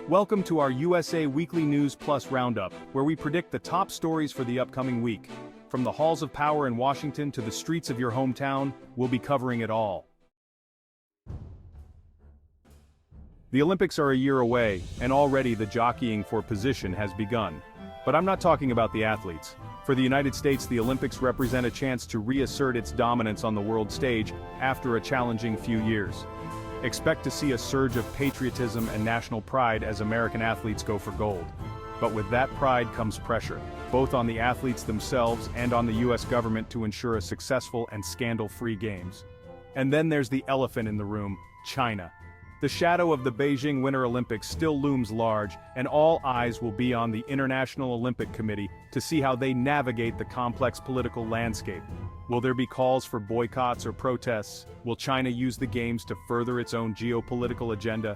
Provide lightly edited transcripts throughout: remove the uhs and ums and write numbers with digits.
Welcome to our USA Weekly News Plus Roundup, where we predict the top stories for the upcoming week. From the halls of power in Washington to the streets of your hometown, we'll be covering it all. The Olympics are a year away, and already the jockeying for position has begun. But I'm not talking about the athletes. For the United States, the Olympics represent a chance to reassert its dominance on the world stage after a challenging few years. Expect to see a surge of patriotism and national pride as American athletes go for gold. But with that pride comes pressure, both on the athletes themselves and on the US government to ensure a successful and scandal-free games. And then there's the elephant in the room, China. The shadow of the Beijing Winter Olympics still looms large, and all eyes will be on the International Olympic Committee to see how they navigate the complex political landscape. Will there be calls for boycotts or protests? Will China use the games to further its own geopolitical agenda?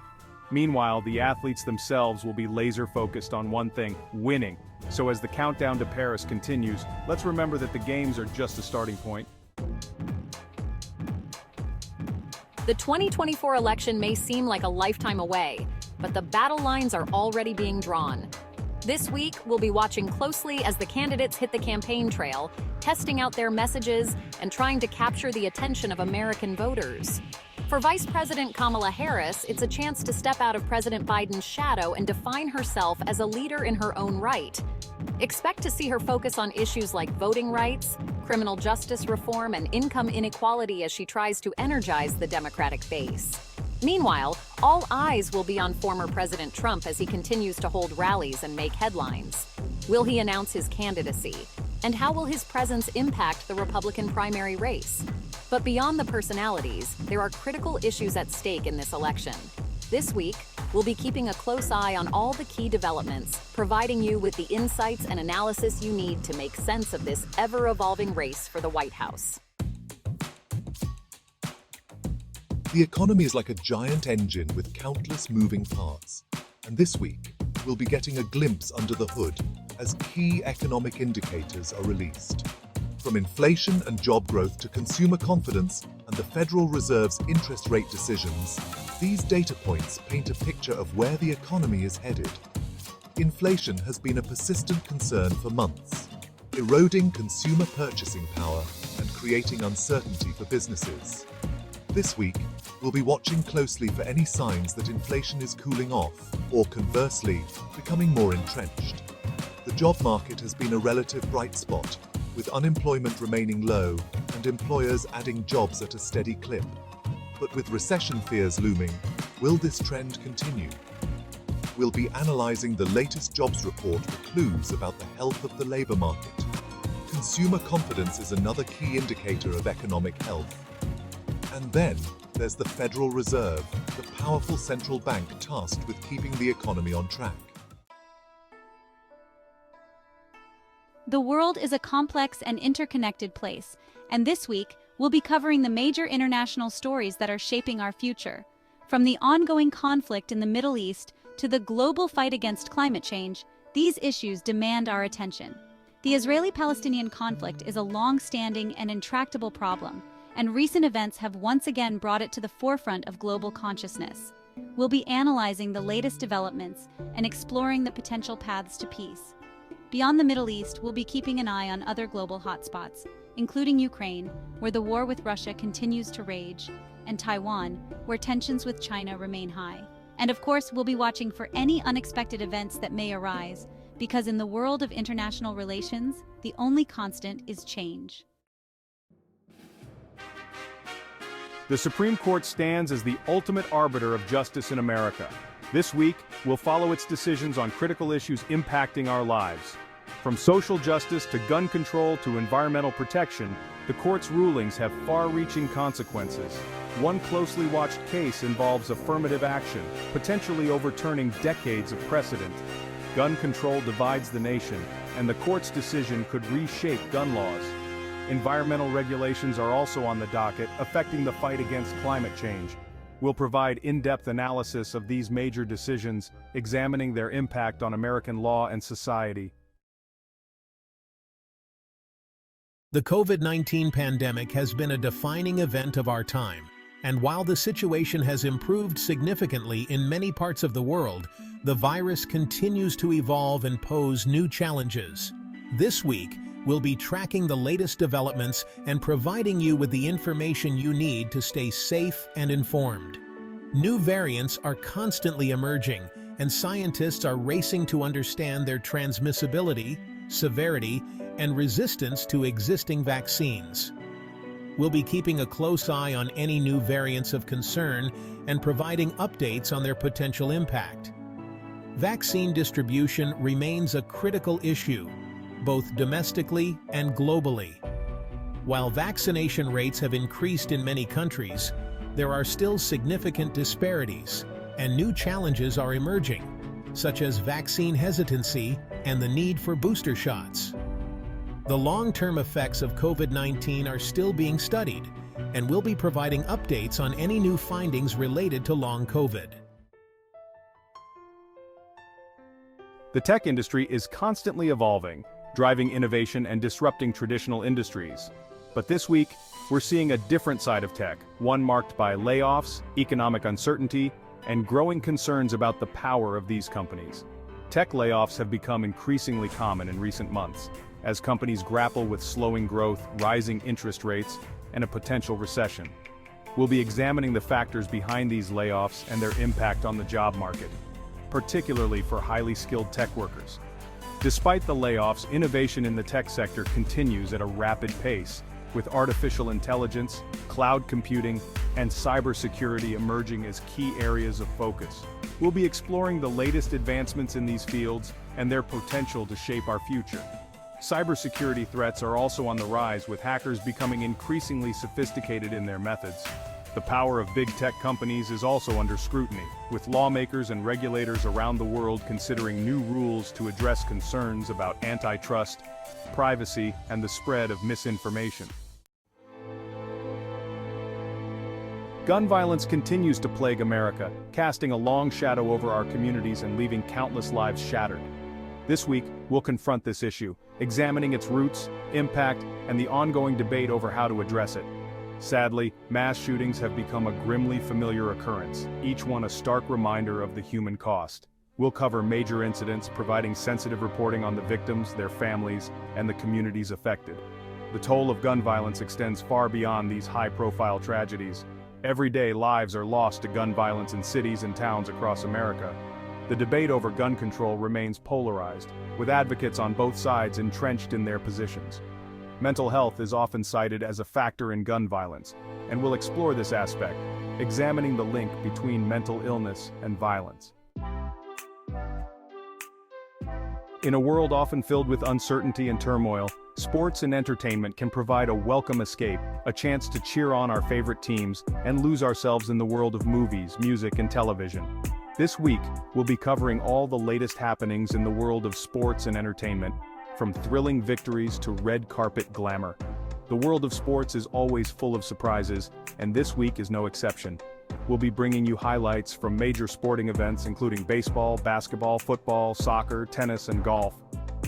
Meanwhile, the athletes themselves will be laser-focused on one thing: winning. So as the countdown to Paris continues, let's remember that the games are just a starting point. The 2024 election may seem like a lifetime away, but the battle lines are already being drawn. This week, we'll be watching closely as the candidates hit the campaign trail, testing out their messages and trying to capture the attention of American voters. For Vice President Kamala Harris, it's a chance to step out of President Biden's shadow and define herself as a leader in her own right. Expect to see her focus on issues like voting rights, criminal justice reform, and income inequality as she tries to energize the Democratic base. Meanwhile, all eyes will be on former President Trump as he continues to hold rallies and make headlines. Will he announce his candidacy? And how will his presence impact the Republican primary race? But beyond the personalities, there are critical issues at stake in this election. This week, we'll be keeping a close eye on all the key developments, providing you with the insights and analysis you need to make sense of this ever-evolving race for the White House. The economy is like a giant engine with countless moving parts. And this week, we'll be getting a glimpse under the hood as key economic indicators are released. From inflation and job growth to consumer confidence and the Federal Reserve's interest rate decisions, these data points paint a picture of where the economy is headed. Inflation has been a persistent concern for months, eroding consumer purchasing power and creating uncertainty for businesses. This week, we'll be watching closely for any signs that inflation is cooling off, or conversely, becoming more entrenched. The job market has been a relative bright spot, with unemployment remaining low and employers adding jobs at a steady clip. But with recession fears looming, will this trend continue? We'll be analyzing the latest jobs report for clues about the health of the labor market. Consumer confidence is another key indicator of economic health. And then, there's the Federal Reserve, the powerful central bank tasked with keeping the economy on track. The world is a complex and interconnected place, and this week, we'll be covering the major international stories that are shaping our future. From the ongoing conflict in the Middle East to the global fight against climate change, these issues demand our attention. The Israeli-Palestinian conflict is a long-standing and intractable problem, and recent events have once again brought it to the forefront of global consciousness. We'll be analyzing the latest developments and exploring the potential paths to peace. Beyond the Middle East, we'll be keeping an eye on other global hotspots, including Ukraine, where the war with Russia continues to rage, and Taiwan, where tensions with China remain high. And of course, we'll be watching for any unexpected events that may arise, because in the world of international relations, the only constant is change. The Supreme Court stands as the ultimate arbiter of justice in America. This week, we'll follow its decisions on critical issues impacting our lives. From social justice to gun control to environmental protection, the court's rulings have far-reaching consequences. One closely watched case involves affirmative action, potentially overturning decades of precedent. Gun control divides the nation, and the court's decision could reshape gun laws. Environmental regulations are also on the docket, affecting the fight against climate change. We'll provide in-depth analysis of these major decisions, examining their impact on American law and society. The COVID-19 pandemic has been a defining event of our time, and while the situation has improved significantly in many parts of the world, the virus continues to evolve and pose new challenges. This week, we'll be tracking the latest developments and providing you with the information you need to stay safe and informed. New variants are constantly emerging, and scientists are racing to understand their transmissibility, severity, and resistance to existing vaccines. We'll be keeping a close eye on any new variants of concern and providing updates on their potential impact. Vaccine distribution remains a critical issue, both domestically and globally. While vaccination rates have increased in many countries, there are still significant disparities, and new challenges are emerging, such as vaccine hesitancy and the need for booster shots. The long-term effects of COVID-19 are still being studied, and we'll be providing updates on any new findings related to long COVID. The tech industry is constantly evolving, driving innovation and disrupting traditional industries. But this week, we're seeing a different side of tech, one marked by layoffs, economic uncertainty, and growing concerns about the power of these companies. Tech layoffs have become increasingly common in recent months, as companies grapple with slowing growth, rising interest rates, and a potential recession. We'll be examining the factors behind these layoffs and their impact on the job market, particularly for highly skilled tech workers. Despite the layoffs, innovation in the tech sector continues at a rapid pace, with artificial intelligence, cloud computing, and cybersecurity emerging as key areas of focus. We'll be exploring the latest advancements in these fields and their potential to shape our future. Cybersecurity threats are also on the rise, with hackers becoming increasingly sophisticated in their methods. The power of big tech companies is also under scrutiny, with lawmakers and regulators around the world considering new rules to address concerns about antitrust, privacy, and the spread of misinformation. Gun violence continues to plague America, casting a long shadow over our communities and leaving countless lives shattered. This week, we'll confront this issue, examining its roots, impact, and the ongoing debate over how to address it. Sadly, mass shootings have become a grimly familiar occurrence, each one a stark reminder of the human cost. We'll cover major incidents, providing sensitive reporting on the victims, their families, and the communities affected. The toll of gun violence extends far beyond these high-profile tragedies. Every day, lives are lost to gun violence in cities and towns across America. The debate over gun control remains polarized, with advocates on both sides entrenched in their positions. Mental health is often cited as a factor in gun violence, and we'll explore this aspect, examining the link between mental illness and violence. In a world often filled with uncertainty and turmoil, sports and entertainment can provide a welcome escape, a chance to cheer on our favorite teams, and lose ourselves in the world of movies, music, and television. This week, we'll be covering all the latest happenings in the world of sports and entertainment, from thrilling victories to red carpet glamour. The world of sports is always full of surprises, and this week is no exception. We'll be bringing you highlights from major sporting events including baseball, basketball, football, soccer, tennis, and golf.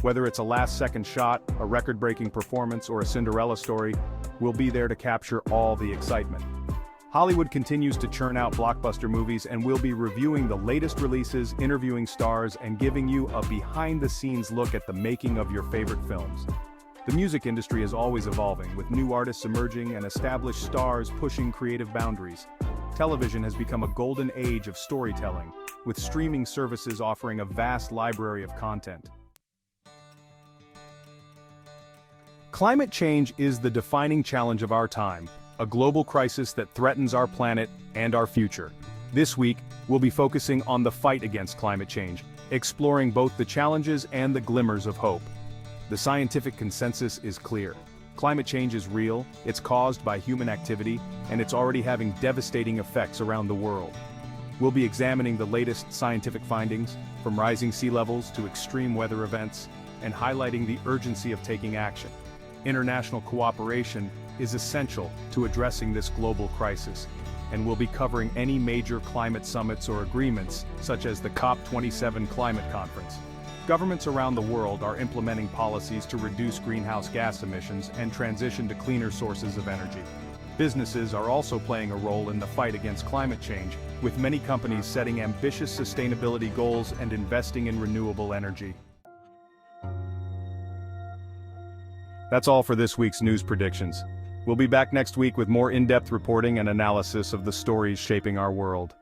Whether it's a last-second shot, a record-breaking performance, or a Cinderella story, we'll be there to capture all the excitement. Hollywood continues to churn out blockbuster movies, and we'll be reviewing the latest releases, interviewing stars, and giving you a behind-the-scenes look at the making of your favorite films. The music industry is always evolving, with new artists emerging and established stars pushing creative boundaries. Television has become a golden age of storytelling, with streaming services offering a vast library of content. Climate change is the defining challenge of our time, a global crisis that threatens our planet and our future. This week, we'll be focusing on the fight against climate change, exploring both the challenges and the glimmers of hope. The scientific consensus is clear. Climate change is real, it's caused by human activity, and it's already having devastating effects around the world. We'll be examining the latest scientific findings, from rising sea levels to extreme weather events, and highlighting the urgency of taking action. International cooperation is essential to addressing this global crisis, and we'll be covering any major climate summits or agreements, such as the COP27 climate conference. Governments around the world are implementing policies to reduce greenhouse gas emissions and transition to cleaner sources of energy. Businesses are also playing a role in the fight against climate change, with many companies setting ambitious sustainability goals and investing in renewable energy. That's all for this week's news predictions. We'll be back next week with more in-depth reporting and analysis of the stories shaping our world.